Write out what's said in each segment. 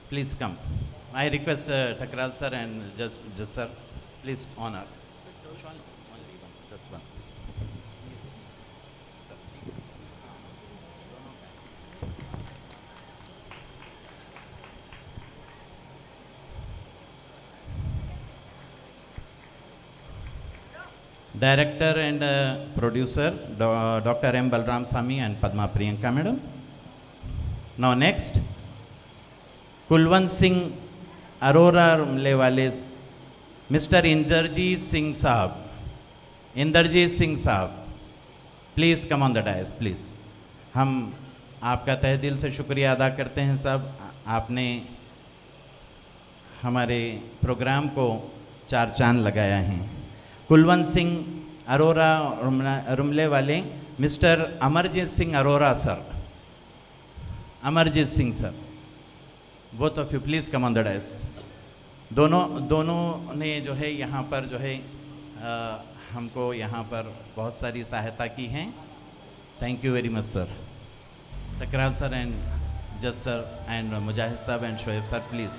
please come. I request Thakral sir and just sir, please honor. Only one, just one. Director and producer, Dr. M. Balram Sami and Padma Priyanka madam. Now next, Kulwant Singh Arora Rumlewale, Mr. Inderjeet Singh Sahab. Inderjeet Singh Sahab, please come on the dais, please. हम आपका तहे दिल से शुक्रिया अदा करते हैं साहब, आपने हमारे प्रोग्राम को चार चांद लगाया है। कुलवंत सिंह अरोरा रुमले वाले mister Amarjeet Singh Arora sir, Amarjeet Singh sir, both of you please come on the dice. दोनों ने जो है यहाँ पर जो है हमको यहाँ पर बहुत सारी सहायता की है। Thank you very much sir. Takral sir and जज सर एंड मुजाहिद साहब and Shoaib sir please.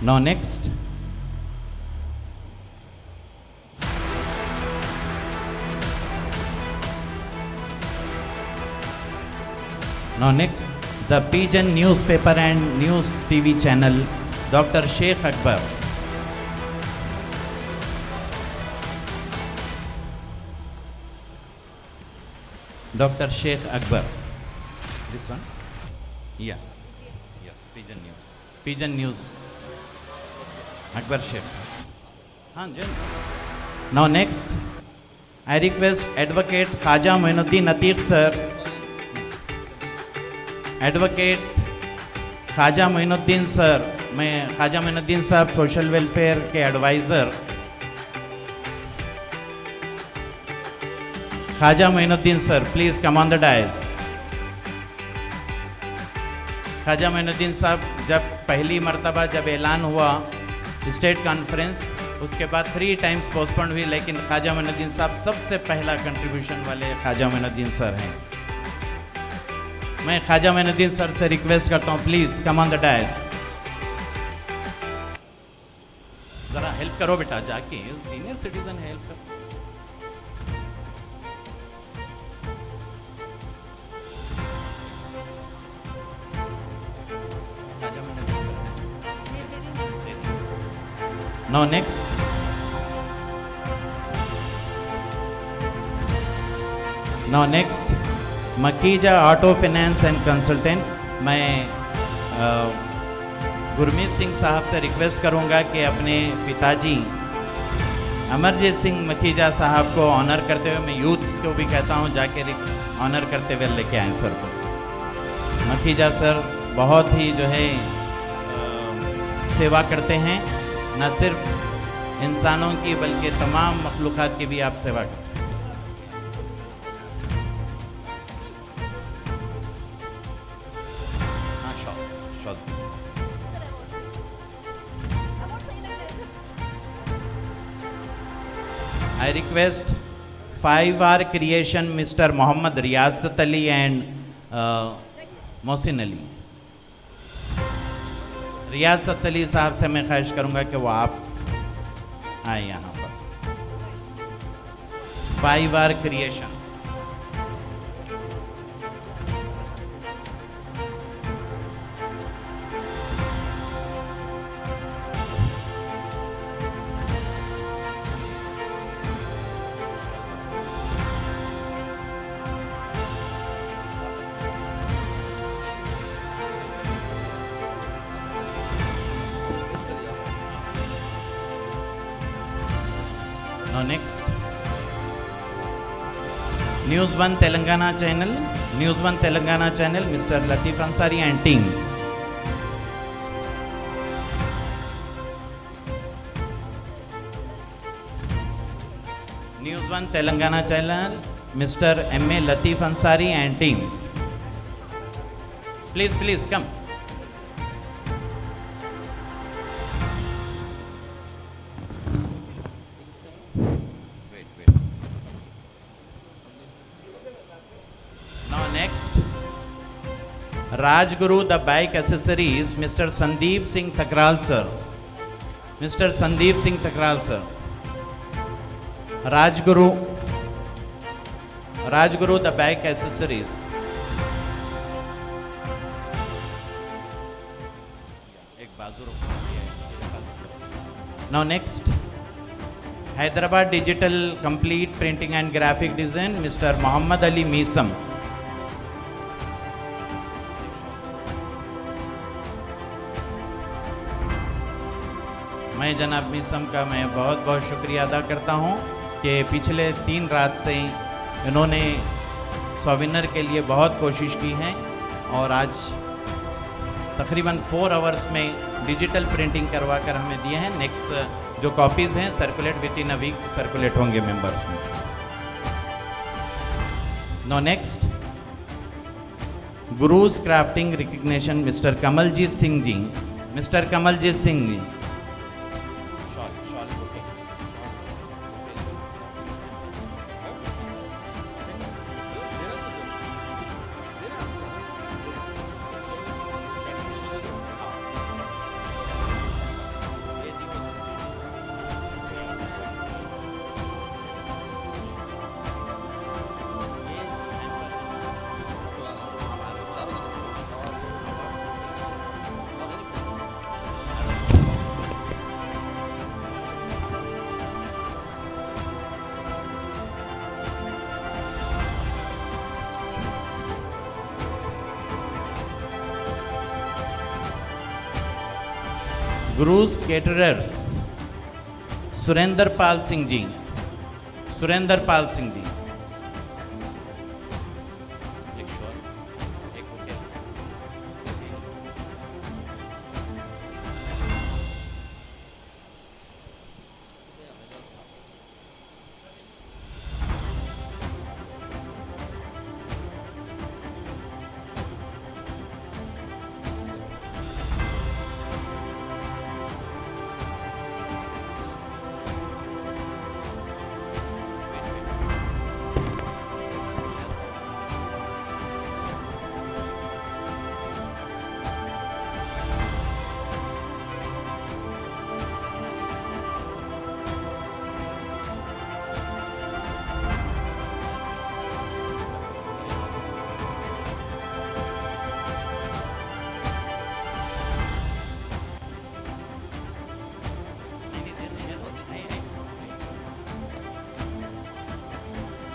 Now next, the Pigeon newspaper and news TV channel, Dr. Sheikh Akbar. Dr. Sheikh Akbar. This one? Yeah. Yes, Pigeon News. Pigeon News. Akbar Sheikh. Now next, I request Advocate Khaja Moinuddin Atiq sir. Advocate Khaja Moinuddin sir, मैं Khwaja Moinuddin Sahab social welfare के adviser Khwaja Moinuddin sir, please come on the dais. Khwaja Moinuddin Sahab, जब पहली मर्तबा जब ऐलान हुआ state conference, उसके बाद 3 टाइम्स पोस्टपोन हुई, लेकिन ख्वाजा मोइनुद्दीन साहब सबसे पहला कंट्रीब्यूशन वाले ख्वाजा मोइनुद्दीन सर हैं। मैं ख्वाजा मोइनुद्दीन सर से रिक्वेस्ट करता हूँ, please come on the dice. ज़रा हेल्प करो बेटा, जाके सीनियर सिटीजन है, हेल्प करो। Now next, Makhija auto finance and consultant. मैं गुरमीत सिंह साहब से रिक्वेस्ट करूंगा कि अपने पिताजी अमरजीत सिंह मकीजा साहब को ऑनर करते हुए, मैं यूथ को भी कहता हूं जाके ऑनर करते हुए लेके आए सर को। मकीजा सर बहुत ही जो है सेवा करते हैं, न सिर्फ इंसानों की बल्कि तमाम मखलूक़ात की भी आप सेवा करते हैं। I request 5R Creation Mr. Mohammad Riyasat Ali and Mohsin Ali। रियासत अली साहब से मैं ख्वाहिश करूंगा कि वो आप आए यहाँ पर। 5R creation. Now next, News 1 Telangana channel, Mr. Latif Ansari and team. News 1 Telangana channel, Mr. M.A. Latif Ansari and team. Please come. Wait. Now next, Rajguru the bike accessories, Mr. Sandeep Singh Thakral sir. Mr. Sandeep Singh Thakral sir. Rajguru the bike accessories. Now next, Hyderabad Digital Complete Printing and Graphic Design, Mr. Muhammad Ali Misam. मैं जनाब मीसम का मैं बहुत बहुत शुक्रिया अदा करता हूं कि पिछले 3 रात से इन्होंने सोविनर के लिए बहुत कोशिश की है और आज तकरीबन 4 आवर्स में डिजिटल प्रिंटिंग करवा कर हमें दिए हैं। नेक्स्ट जो कॉपीज़ हैं circulate within a week circulate होंगे मेंबर्स में। Now next, Gurus crafting recognition mister Kamaljeet Singh ji. Mister Kamaljeet Singh ji, Gurus caterers Surendra Pal Singh ji. Surendra Pal Singh ji,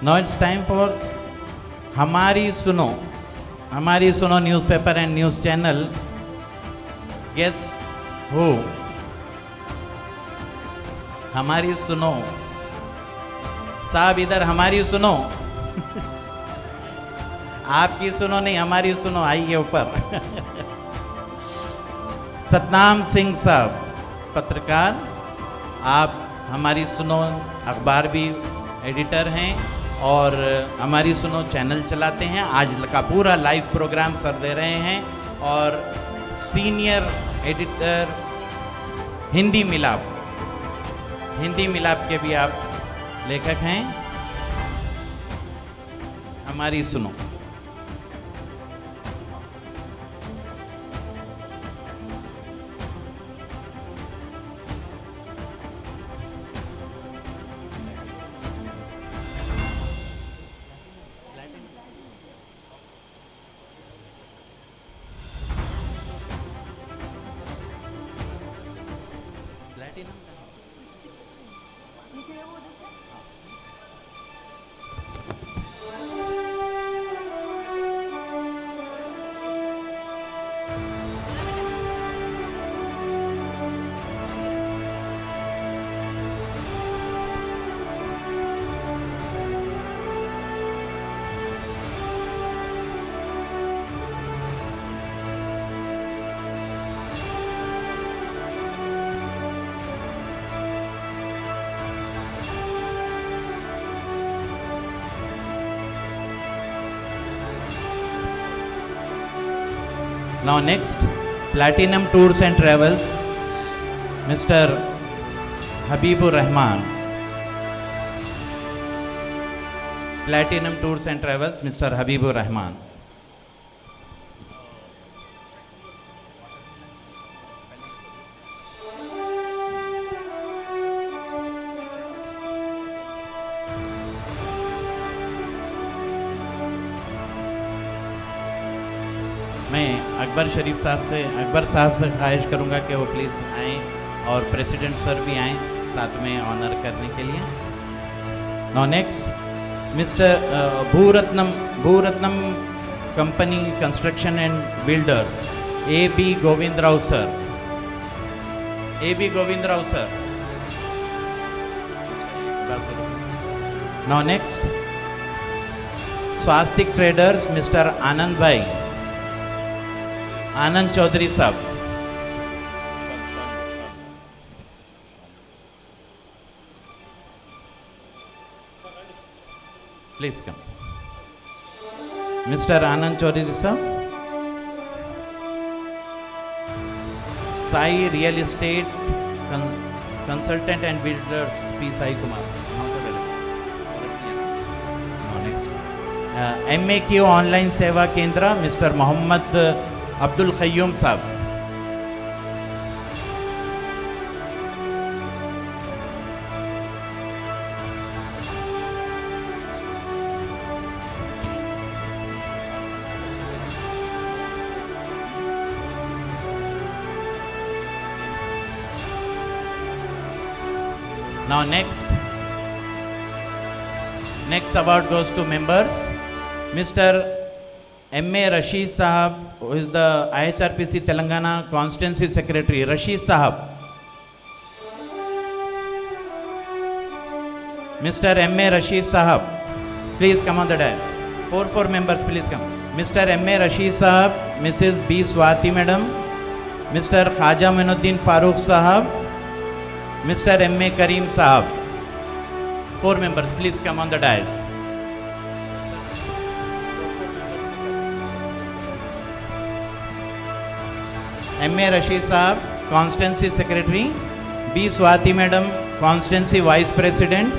Now it's time for Hamari Suno newspaper and news channel. गेस हो हमारी सुनो साहब, इधर हमारी सुनो आपकी सुनो नहीं, हमारी सुनो, आइए ऊपर। सतनाम सिंह साहब पत्रकार, आप हमारी सुनो अखबार भी एडिटर हैं और हमारी सुनो चैनल चलाते हैं। आज का पूरा लाइव प्रोग्राम सर दे रहे हैं और सीनियर एडिटर हिंदी मिलाप के भी आप लेखक हैं। हमारी सुनो। Now next, Platinum Tours and Travels, Mr. Habibur Rahman. Platinum Tours and Travels, Mr. Habibur Rahman. मैं अकबर साहब से ख्वाहिश करूंगा कि वो प्लीज़ आएँ और प्रेसिडेंट सर भी आएँ साथ में ऑनर करने के लिए. Now next, mister Bhuratnam company construction and builders, A.B. Govindrao sir. A.B. Govindrao sir. Now next, Swastik traders, mister Anand भाई, आनंद चौधरी साहब. Please come. Mister Anand Chaudhary साहब. Sai real estate consultant and builders, P Sai Kumar. Next, MAQ online Seva Kendra, mister Mohammad Abdul Qayyum साहब. Now next award goes to members. Mr. M.A. Rashid Sahab, who is the IHRPC Telangana Constituency Secretary. Rashid Sahab. Mr. M.A. Rashid Sahab, please come on the dais. Four members, please come. Mr. M.A. Rashid Sahab, Mrs. B. Swati Madam, Mr. Khaja Minuddin Farooq Sahab, Mr. M.A. Kareem Sahab. 4 members, please come on the dais. M.A. Rashid Sahab, Constituency Secretary. B. Swati Madam, Constituency Vice President.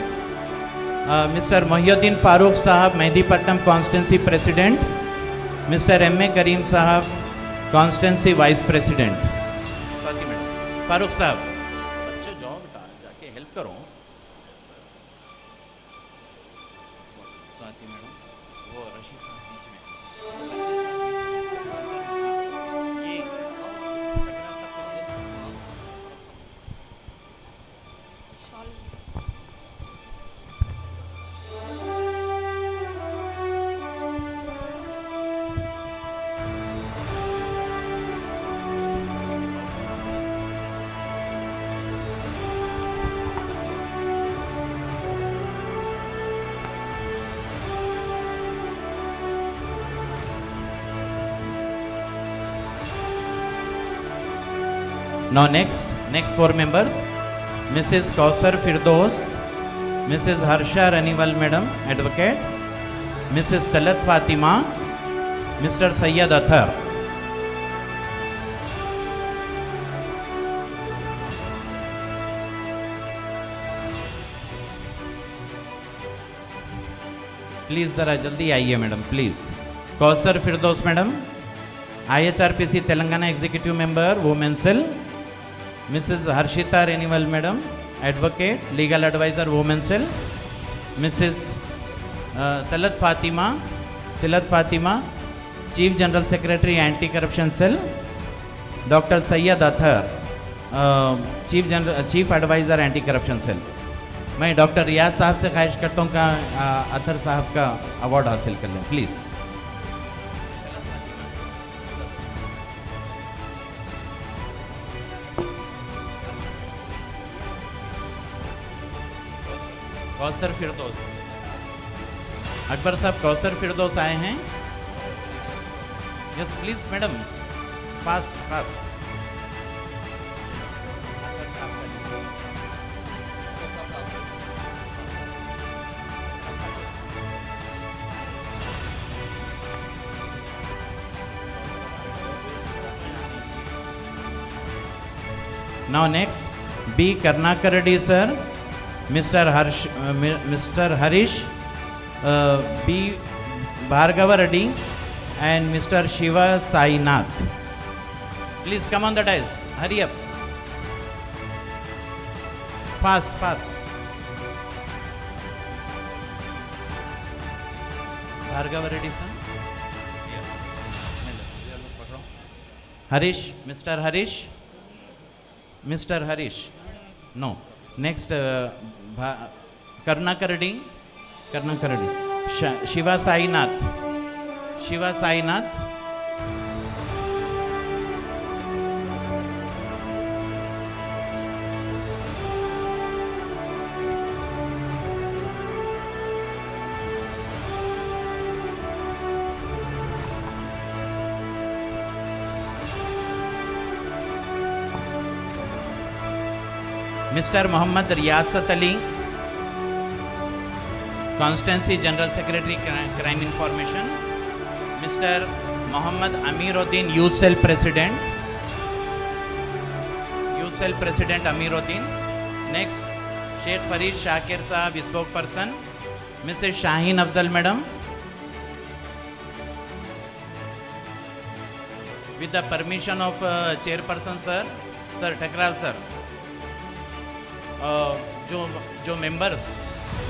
Mr. Muhyiddin Farooq Sahab, Mehdipatnam Constituency President. Mr. M.A. Kareem Sahab, Constituency Vice President. Swati Madam. Farooq Sahab. बच्चे जाओ बेटा, जाके help करो. Swati madam, वो रशीद साहब बीच में. ये पटना साहब Now next 4 members, Mrs. Kausar Firdos, Mrs. Harsha Raniwal Madam, Advocate, Mrs. Talat Fatima, Mr. Sayyid Athar. Please ज़रा जल्दी आइए madam, please. Kausar Firdaus madam, IHRPC Telangana executive member, women cell. Mrs. Harshita Reniwal Madam, Advocate, Legal Advisor, Women Cell. Mrs. Talat Fatima, Chief General Secretary, Anti-Corruption Cell. Dr. Sayyid Athar, Chief Advisor, Anti-Corruption Cell. मैं doctor रियाज साहब से ख्वाहिश करता हूँ कि अथर साहब का award हासिल कर लें, प्लीज़. कौसर फिरदौस, अकबर साहब कौसर फिरदौस आए हैं. Yes please madam, fast. Now next, B. Karnakar Reddy sir, Mr. Harish, B. Bhargava Reddy, and Mr. Shiva Sainath. Please come on the dais. Hurry up. Fast, fast. Bhargava Reddy sir. Harish, Mr. Harish. Mr. Harish. No. Next, Karnakar Reddy. Karnakar Reddy. Shiva Sainath. Shiva Sainath. Mr. Mohammad Riyasat Ali, Constancy General Secretary, Crime Information. Mr. Mohammad Amiruddin, Youth Cell President. Youth Cell President Amiruddin. Next, Sheikh Farid Shakir Sahab, spokesperson. Mrs. Shaheen Afzal Madam. With the permission of Chairperson Sir, Sir Thakral Sir. जो members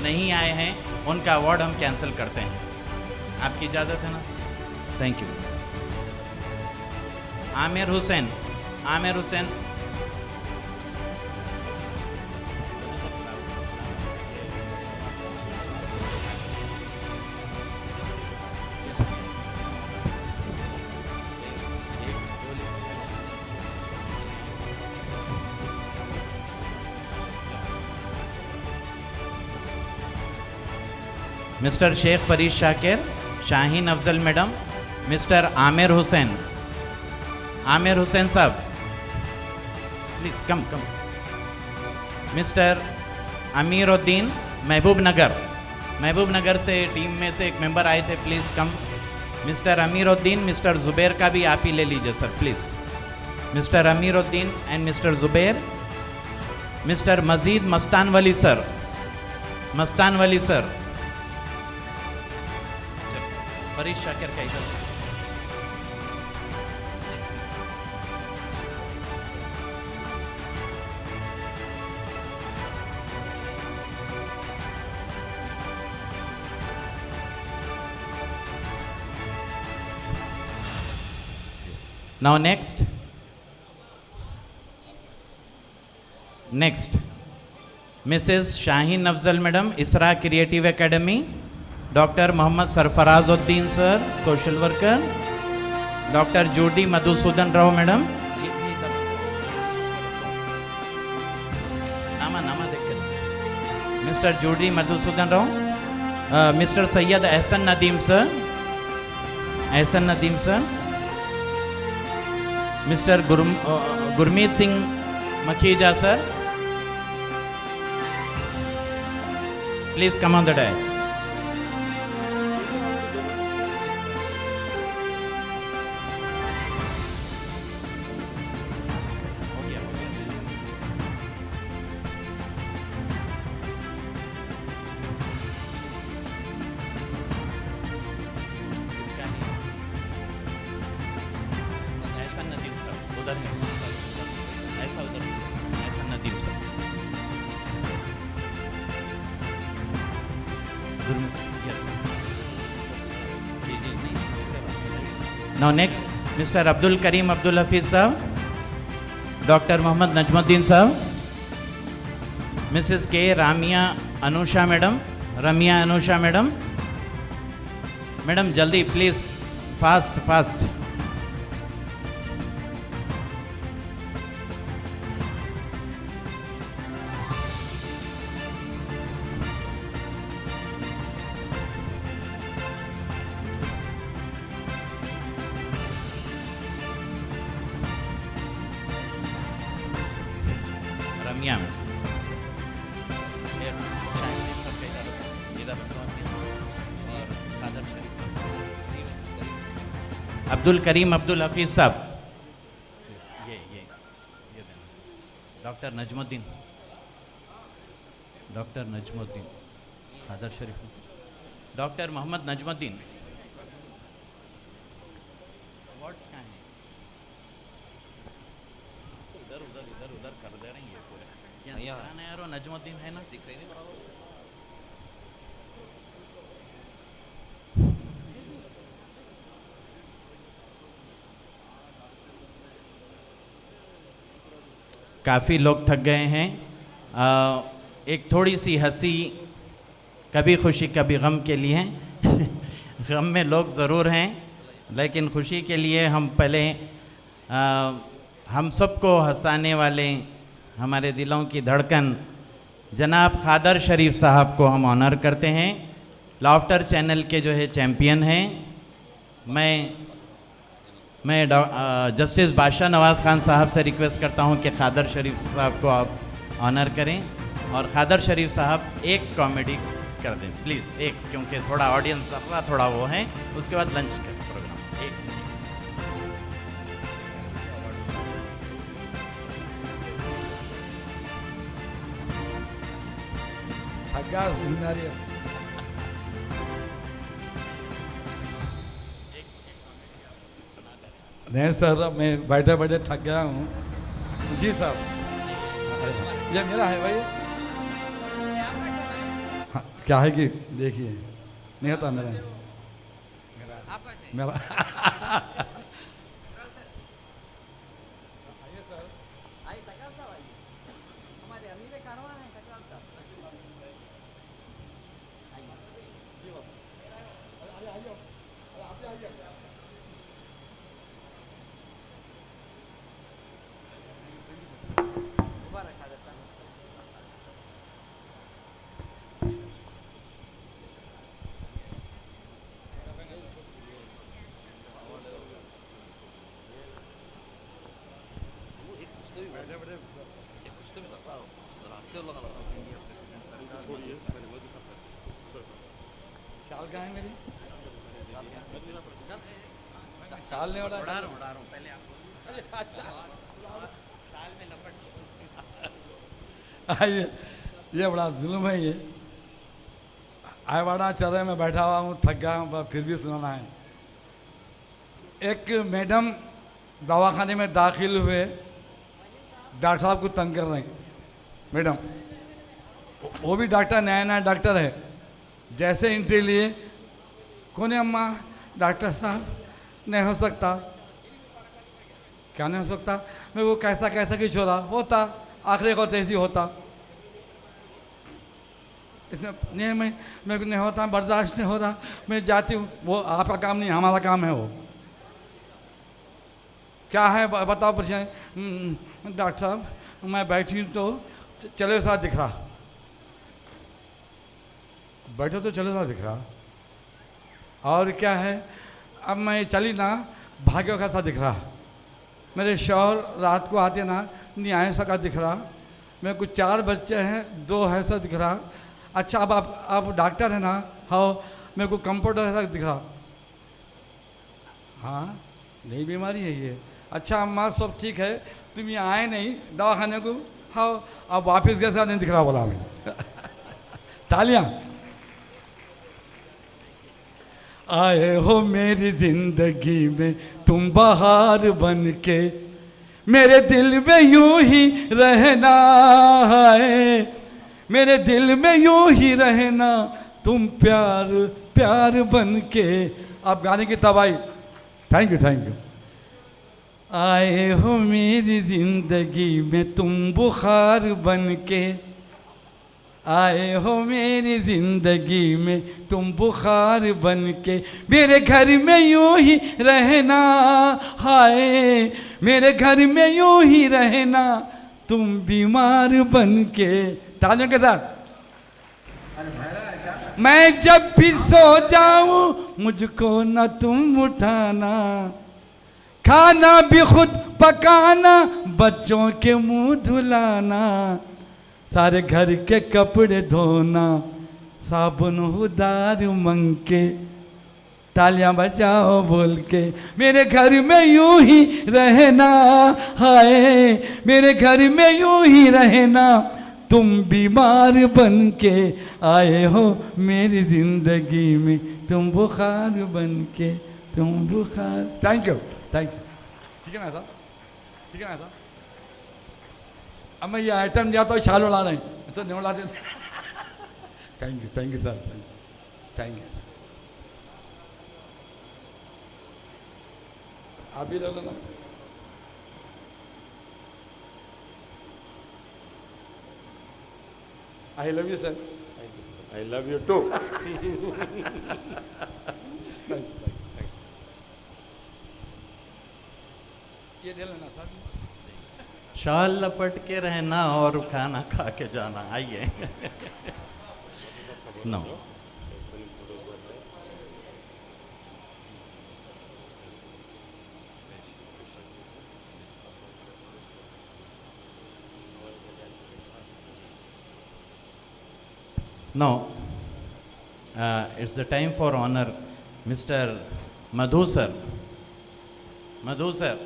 नहीं आए हैं उनका award हम cancel करते हैं। आपकी इजाज़त है ना? Thank you. Aamir Hussain, Aamir Hussain. Mister Sheikh Farid Shakir, Shaheen Afzal madam, mister Aamir Hussain, Aamir Hussain साहब please come come, mister Amiruddin Mahbubnagar, महबूब नगर से टीम में से एक मेंबर आए थे, please come. Mister Amiruddin, mister Zubair का भी आप ही ले लीजिए sir please. Mister Amiruddin and mister Zubair. Mister Majeed Mastan Wali sir, Mastan Wali sir. Farid Shakir का इधर। Now next, Mrs. Shaheen Afzal Madam, Isra Creative Academy. Dr. Mohammad Sarfarazuddin sir, social worker. Dr. Judy Madhusudan Rao madam. नामा देखकर। Mr. Judy Madhusudan Rao. Mr. Sayyid Ahsan Nadeem sir. Ahsan Nadeem sir. Mr. Gurmeet Singh Makhija sir. Please come on the dais. ऐसा उधर ऐसा Nadeem sir. Now next, Mr. Abdul Karim Abdul Hafiz साहब, Dr. Mohammad Najmuddin साहब, Mrs. K. Ramia Anusha madam, Ramya Anusha madam. Madam जल्दी please, fast fast. Ramya Abdul Karim Abdul Hafeez साहब, ये doctor Najmuddin, doctor Najmuddin, Khader Sharif, doctor Mohammed Najmuddin. Awards कहाँ हैं? इधर उधर इधर उधर कर दे रही है पूरे। यहाँ यार वो नजमुद्दीन है ना, दिख रही नहीं बराबर। काफ़ी लोग थक गए हैं। एक थोड़ी सी हंसी, कभी खुशी कभी गम के लिए। गम में लोग ज़रूर हैं, लेकिन खुशी के लिए हम पहले हम सबको हंसाने वाले, हमारे दिलों की धड़कन जनाब खादर शरीफ साहब को हम ऑनर करते हैं। लाफ्टर चैनल के जो है चैम्पियन हैं। मैं जस्टिस बादशाह नवाज़ खान साहब से रिक्वेस्ट करता हूं कि खादर शरीफ साहब को आप ऑनर करें और खादर शरीफ साहब एक कॉमेडी कर दें प्लीज़, एक, क्योंकि थोड़ा ऑडियंस थोड़ा वो है। उसके बाद लंच का प्रोग्राम। एक नहीं सर, मैं बैठे बैठे थक गया हूँ। जी साहब, ये मेरा है भाई। हाँ, क्या है कि देखिए, नहीं होता मेरा मेरा शाल कहाँ है मेरी? शाल नहीं उड़ा रहा हूँ पहले आप। शाल में लपट। ये बड़ा जुल्म है ये। आयवाड़ा चौराहे में बैठा हुआ हूँ, थक गया हूँ, फिर भी सुनाना है। एक मैडम दवाखाने में दाखिल हुए, डॉक्टर साहब को तंग कर रहे हैं। मैडम, वो भी डॉक्टर, नया नया डॉक्टर है। जैसे एंट्री लिए, कौन है अम्मा? डॉक्टर साहब, नहीं हो सकता। क्या नहीं हो सकता? मैं वो कैसा कैसा कि छोरा होता, आखिरी को तैसी होता। इसमें नहीं, मैं नहीं होता, बर्दाश्त नहीं हो रहा, मैं जाती हूँ। वो आपका काम नहीं, हमारा काम है। वो क्या है बताओ परेशानी? डॉक्टर साहब, मैं बैठी हूँ तो चले साथ दिख रहा। बैठो तो चले साथ दिख रहा। और क्या है? अब मैं चली ना, भाग्यों का सा दिख रहा। मेरे शौहर रात को आते ना, नहीं आए सका दिख रहा। मेरे कुछ 4 बच्चे हैं, 2 है सा दिख रहा। अच्छा, अब आप डॉक्टर है ना? हाँ, मेरे को कंपाउंडर ऐसा दिख रहा। हाँ, नई बीमारी है ये। अच्छा अम्मा, सब ठीक है, तुम ये आए नहीं दवाखाने को? हाँ, अब वापस कैसा नहीं दिख रहा बोला मैंने। तालियां। आए हो मेरी जिंदगी में तुम बहार बन के, मेरे दिल में यूं ही रहना है, मेरे दिल में यूं ही रहना, तुम प्यार प्यार बन के। आप गाने की तबाही। Thank you, thank you. आए हो मेरी जिंदगी में तुम बुखार बन के, आए हो मेरी जिंदगी में तुम बुखार बन के, मेरे घर में यूं ही रहना, हाय मेरे घर में यूं ही रहना, तुम बीमार बन के। तालियों के साथ। मैं जब भी सो जाऊं मुझको न तुम उठाना, खाना भी खुद पकाना, बच्चों के मुंह धुलाना, सारे घर के कपड़े धोना, साबुन उधार मंग के। तालियां बजाओ बोल के, मेरे घर में यूं ही रहना, हाय मेरे घर में यूं ही रहना, तुम बीमार बन के आए हो मेरी जिंदगी में, तुम बुखार बन के, तुम बुखार। Thank you, thank you. ठीक है ना साहब, ठीक है ना साहब। अब मैं ये आइटम दिया तो शाल उड़ा रहे हैं, तो नहीं उड़ा देते। Thank you sir, thank you. आप भी ले लो ना। I love you sir. I love you too. ये ले लेना सर। शाल लपट के रहना और खाना खा के जाना। आइए। No Now, it's the time for honor Mr. Madhu sir. Madhu sir,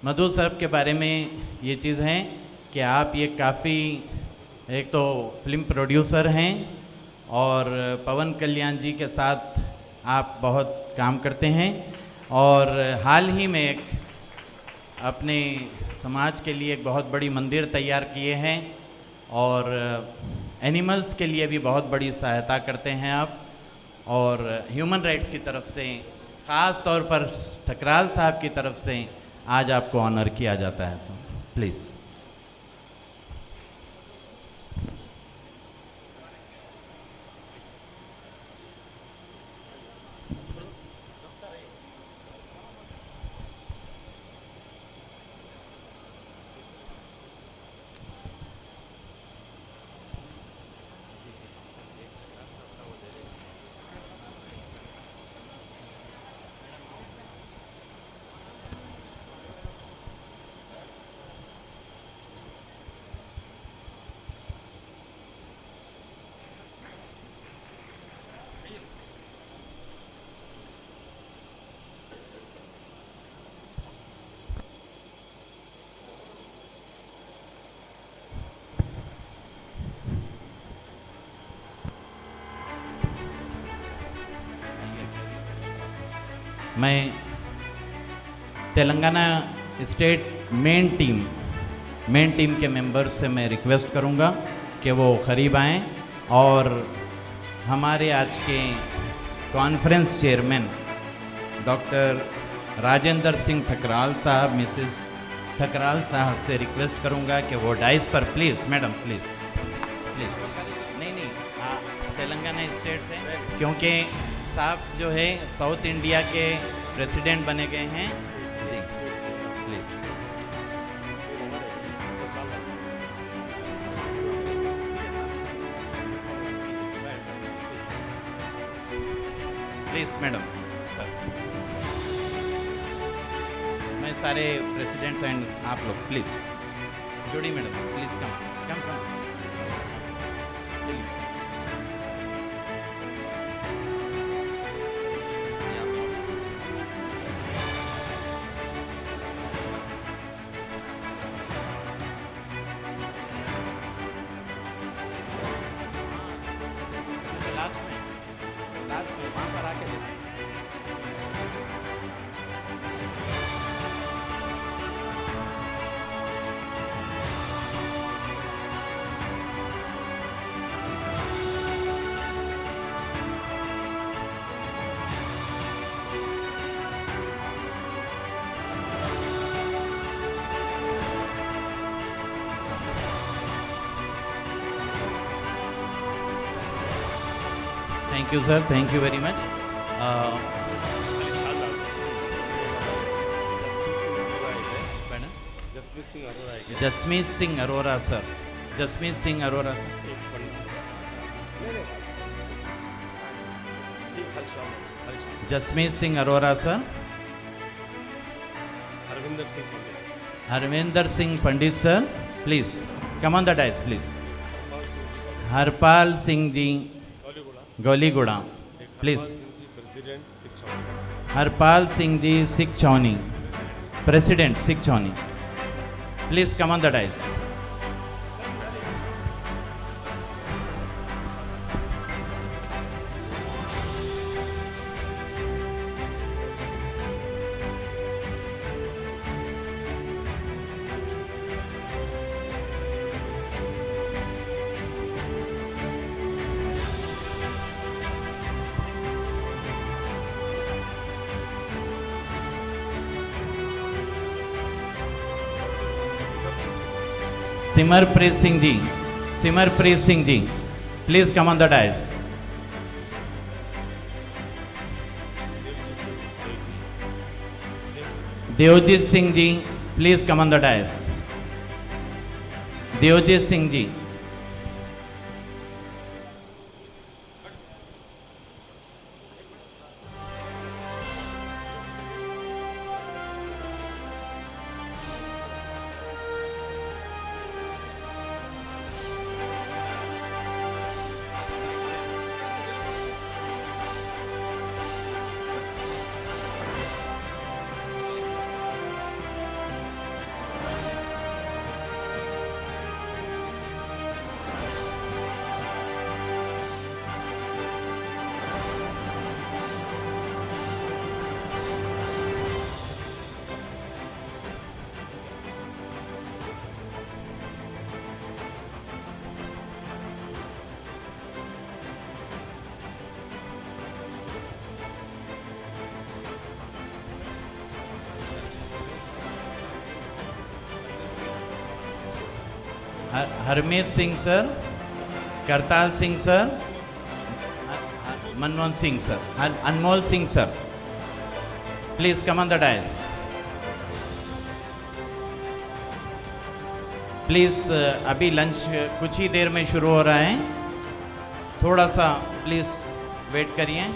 Madhu sir के बारे में ये चीज़ है कि आप ये काफ़ी, एक तो फिल्म प्रोड्यूसर हैं और पवन कल्याण जी के साथ आप बहुत काम करते हैं, और हाल ही में एक अपने समाज के लिए एक बहुत बड़ी मंदिर तैयार किए हैं, और एनिमल्स के लिए भी बहुत बड़ी सहायता करते हैं आप, और ह्यूमन राइट्स की तरफ से ख़ास तौर पर ठकराल साहब की तरफ से आज आपको ऑनर किया जाता है सर, प्लीज़। मैं तेलंगाना स्टेट मेन टीम के मेंबर्स से मैं रिक्वेस्ट करूंगा कि वो करीब आएँ, और हमारे आज के conference chairman doctor Rajendra Singh Thakral साहब, मिसेस ठकराल साहब से रिक्वेस्ट करूंगा कि वो डाइस पर प्लीज़, मैडम प्लीज़ प्लीज़। नहीं, तेलंगाना स्टेट से, क्योंकि साहब जो है साउथ इंडिया के प्रेसिडेंट बने गए हैं जी, प्लीज़। प्लीज़ मैडम सर, मैं सारे प्रेसिडेंट्स एंड आप लोग प्लीज़ जोड़ी मैडम, प्लीज़ कम। लास्ट में वहाँ पर आके thank you sir, thank you very much. Jasmeet Singh Arora sir, Jasmeet Singh Arora sir, Jasmeet Singh Arora sir, Harvinder Singh Pandit sir, please come on the dais please. Harpal Singh ji Goliguda, please. Harpal Singh ji, Sikh Chhauni, President, Sikh Chhauni. Please come on the dais. Simarpreet Singh ji, Simarpreet Singh ji, please come on the dais. Devjit Singh ji, please come on the dais. Devjit Singh ji. Harmeet Singh sir, Kartal Singh sir, Manmohan Singh sir, Anmol Singh sir, please come on the dais. Please अभी lunch कुछ ही देर में शुरू हो रहा है, थोड़ा सा प्लीज वेट करिए.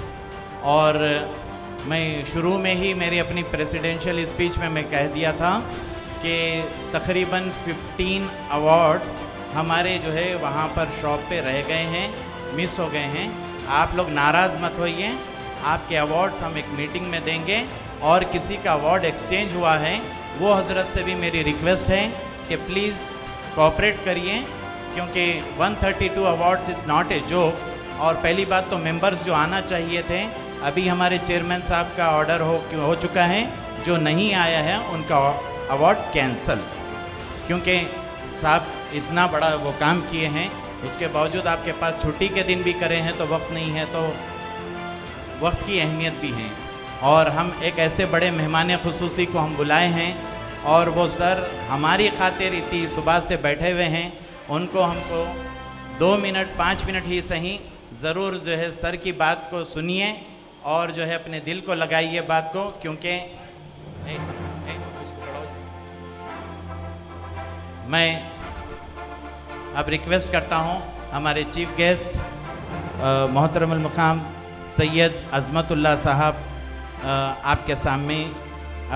और मैं शुरू में ही मेरी अपनी प्रेसिडेंशियल स्पीच में मैं कह दिया था कि तकरीबन 15 अवार्ड्स हमारे जो है वहाँ पर शॉप पे रह गए हैं, मिस हो गए हैं. आप लोग नाराज़ मत होइए, आपके अवार्ड्स हम एक मीटिंग में देंगे. और किसी का अवार्ड एक्सचेंज हुआ है वो हज़रत से भी मेरी रिक्वेस्ट है कि प्लीज़ कोऑपरेट करिए, क्योंकि 132 awards is not a joke. और पहली बात तो मेंबर्स जो आना चाहिए थे, अभी हमारे चेयरमैन साहब का ऑर्डर हो चुका है, जो नहीं आया है उनका अवार्ड कैंसल. क्योंकि साहब इतना बड़ा वो काम किए हैं, उसके बावजूद आपके पास छुट्टी के दिन भी करे हैं तो वक्त नहीं है, तो वक्त की अहमियत भी है. और हम एक ऐसे बड़े मेहमान खुसूसी को हम बुलाए हैं, और वो सर हमारी खातिर इतनी सुबह से बैठे हुए हैं. उनको हमको 2 मिनट 5 मिनट ही सही ज़रूर जो है सर की बात को सुनिए और जो है अपने दिल को लगाइए बात को. क्योंकि मैं अब रिक्वेस्ट करता हूं हमारे चीफ गेस्ट मोहतरम मुकाम सैयद अज़मतुल्लाह साहब आपके सामने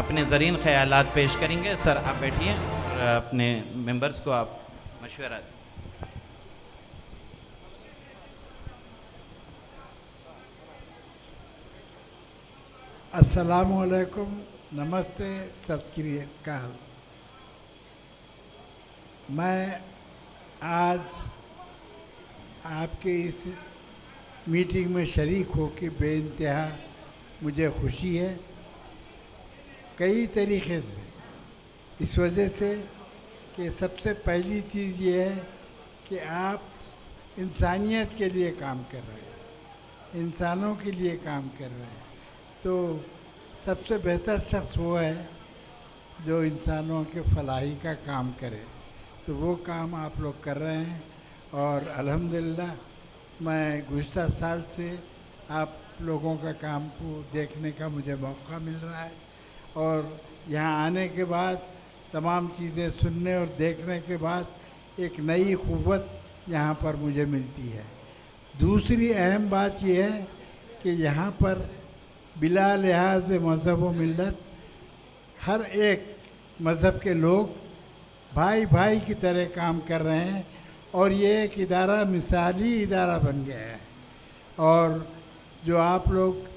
अपने ज़रीन ख़यालात पेश करेंगे. सर आप बैठिए और अपने मेंबर्स को आप मशवरा. अस्सलामु अलैकुम, नमस्ते, सत श्री अकाल. मैं आज आपके इस मीटिंग में शरीक होकर बेइंतहा मुझे खुशी है, कई तरीक़े से. इस वजह से कि सबसे पहली चीज़ ये है कि आप इंसानियत के लिए काम कर रहे हैं, इंसानों के लिए काम कर रहे हैं. तो सबसे बेहतर शख्स वो है जो इंसानों के फलाही का काम करे. तो वो काम आप लोग कर रहे हैं. और अल्हम्दुलिल्लाह मैं गुज़िश्ता साल से आप लोगों का काम को देखने का मुझे मौका मिल रहा है. और यहाँ आने के बाद तमाम चीज़ें सुनने और देखने के बाद एक नई क़ुव्वत यहाँ पर मुझे मिलती है. दूसरी अहम बात यह है कि यहाँ पर बिला लिहाज मज़हब व मिल्लत हर एक मज़हब के लोग भाई भाई की तरह काम कर रहे हैं. और ये एक इदारा मिसाली इदारा बन गया है. और जो आप लोग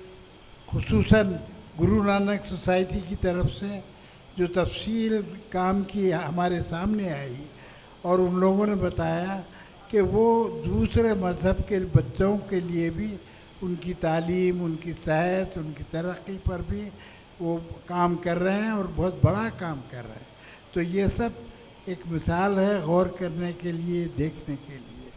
खुसूसन गुरु नानक सोसाइटी की तरफ से जो तफसील काम की हमारे सामने आई और उन लोगों ने बताया कि वो दूसरे मज़हब के बच्चों के लिए भी उनकी तालीम, उनकी सेहत, उनकी तरक्की पर भी वो काम कर रहे हैं और बहुत बड़ा काम कर रहे हैं। तो ये सब एक मिसाल है गौर करने के लिए, देखने के लिए।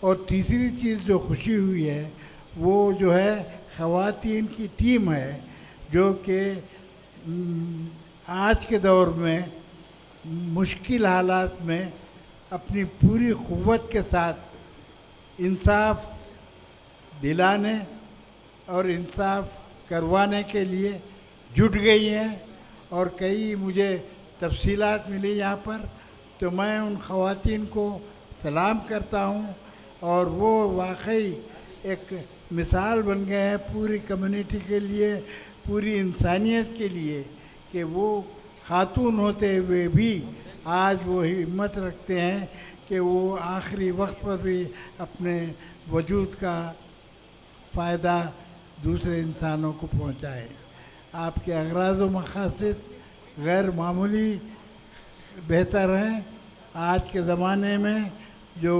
और तीसरी चीज़ जो खुशी हुई है वो जो है ख़वातीन की टीम है जो कि आज के दौर में मुश्किल हालात में अपनी पूरी क़ुव्वत के साथ इंसाफ दिलाने और इंसाफ करवाने के लिए जुट गई हैं। और कई मुझे तफसीलात मिली यहाँ पर, तो मैं उन ख़वातीन को सलाम करता हूँ और वो वाकई एक मिसाल बन गए हैं पूरी कम्युनिटी के लिए, पूरी इंसानियत के लिए कि वो खातून होते हुए भी आज वो हिम्मत रखते हैं कि वो आखिरी वक्त पर भी अपने वजूद का फ़ायदा दूसरे इंसानों को पहुँचाए। आपके अगराज़ व मक़ासिद गैर मामूली बेहतर हैं। आज के ज़माने में जो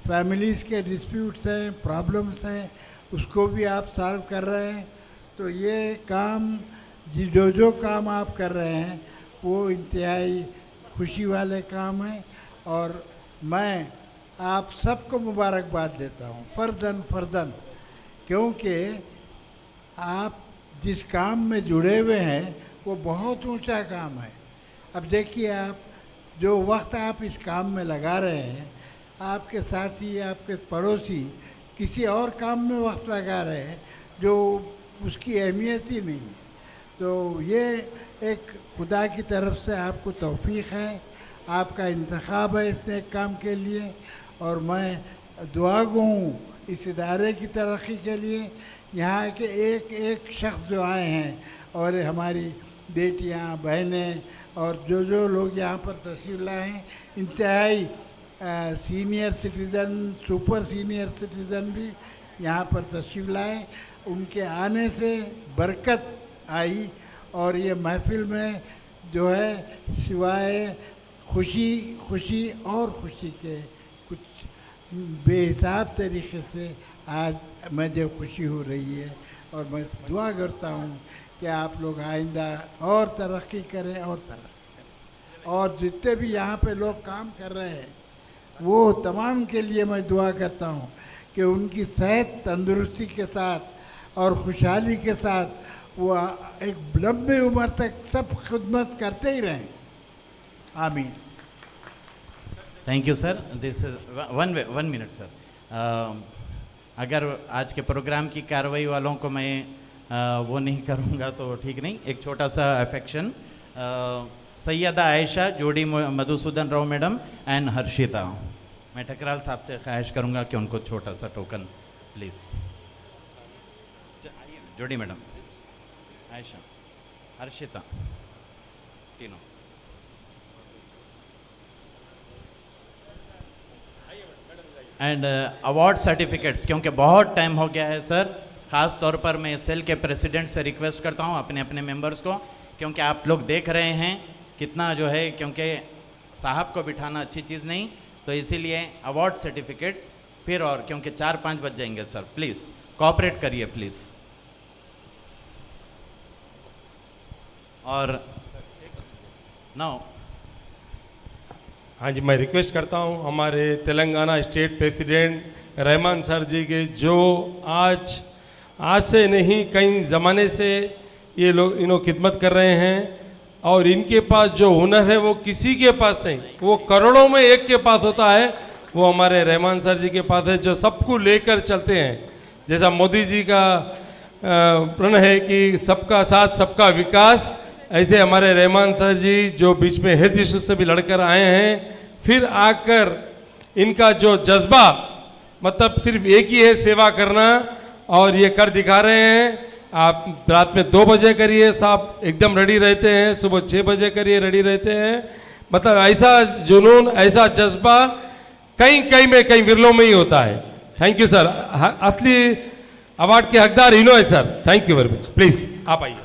फैमिलीज़ के डिस्प्यूट्स हैं, प्रॉब्लम्स हैं, उसको भी आप सॉल्व कर रहे हैं। तो ये काम जो काम आप कर रहे हैं वो इंतहाई खुशी वाले काम हैं और मैं आप सबको मुबारकबाद देता हूँ फ़र्दन, क्योंकि आप जिस काम में जुड़े हुए हैं वो बहुत ऊंचा काम है। अब देखिए, आप जो वक्त आप इस काम में लगा रहे हैं, आपके साथी, आपके पड़ोसी किसी और काम में वक्त लगा रहे हैं जो उसकी अहमियत ही नहीं है। तो ये एक खुदा की तरफ से आपको तौफीक है, आपका इंतखाब है इस नेक काम के लिए। और मैं दुआ गो हूँ इस इदारे की तरक्की के लिए। यहाँ के एक एक शख्स जो आए हैं और हमारी बेटियाँ, बहनें और जो लोग यहाँ पर तशरीफ़ लाए हैं, इंतहाई senior citizen, super senior citizen भी यहाँ पर तशरीफ़ लाए। उनके आने से बरकत आई और ये महफ़िल में जो है सिवाय खुशी और खुशी के कुछ बेहिसाब तरीक़े से आज मुझे खुशी हो रही है। और मैं दुआ करता हूँ कि आप लोग आइंदा और तरक्की करें और तरक्की करें। और जितने भी यहाँ पे लोग काम कर रहे हैं वो तमाम के लिए मैं दुआ करता हूँ कि उनकी सेहत तंदुरुस्ती के साथ और खुशहाली के साथ वो एक लंबी उम्र तक सब खिदमत करते ही रहें। आमीन। Thank you sir. This is one minute sir. अगर आज के प्रोग्राम की कार्रवाई वालों को मैं वो नहीं करूँगा तो ठीक नहीं। एक छोटा सा अफेक्शन, सैयदा आयशा, जोड़ी मधुसूदन राव मैडम एंड हर्षिता। मैं ठकराल साहब से ख्वाहिश करूँगा कि उनको छोटा सा टोकन प्लीज़। जोड़ी मैडम, आयशा, हर्षिता, तीनों। एंड अवार्ड सर्टिफिकेट्स, क्योंकि बहुत टाइम हो गया है सर। ख़ास तौर पर मैं सेल के प्रेसिडेंट से रिक्वेस्ट करता हूँ अपने अपने मेंबर्स को, क्योंकि आप लोग देख रहे हैं कितना जो है, क्योंकि साहब को बिठाना अच्छी चीज़ नहीं, तो इसीलिए अवार्ड सर्टिफिकेट्स फिर, और क्योंकि 4-5 बज जाएंगे सर, प्लीज़ कोऑपरेट करिए प्लीज़। और नो, हाँ जी, मैं रिक्वेस्ट करता हूँ हमारे Telangana state president Rahman sir ji के, जो आज से नहीं कई ज़माने से ये लोग खिदमत कर रहे हैं और इनके पास जो हुनर है वो किसी के पास नहीं, वो करोड़ों में एक के पास होता है, वो हमारे रहमान सर जी के पास है, जो सबको लेकर चलते हैं। जैसा मोदी जी का प्रण है कि सबका साथ सबका विकास, ऐसे हमारे रहमान सर जी जो बीच में हेल्थ इशू से भी लड़कर आए हैं, फिर आकर इनका जो जज्बा, मतलब सिर्फ एक ही है, सेवा करना, और ये कर दिखा रहे हैं। आप रात में 2 बजे करिए, साहब एकदम रेडी रहते हैं, सुबह 6 बजे करिए, रेडी रहते हैं। मतलब ऐसा जुनून, ऐसा जज्बा कहीं में, कहीं विरलों में ही होता है। Thank you sir. असली अवार्ड के हकदार इन्हों है sir. Thank you very much. Please आप आइए।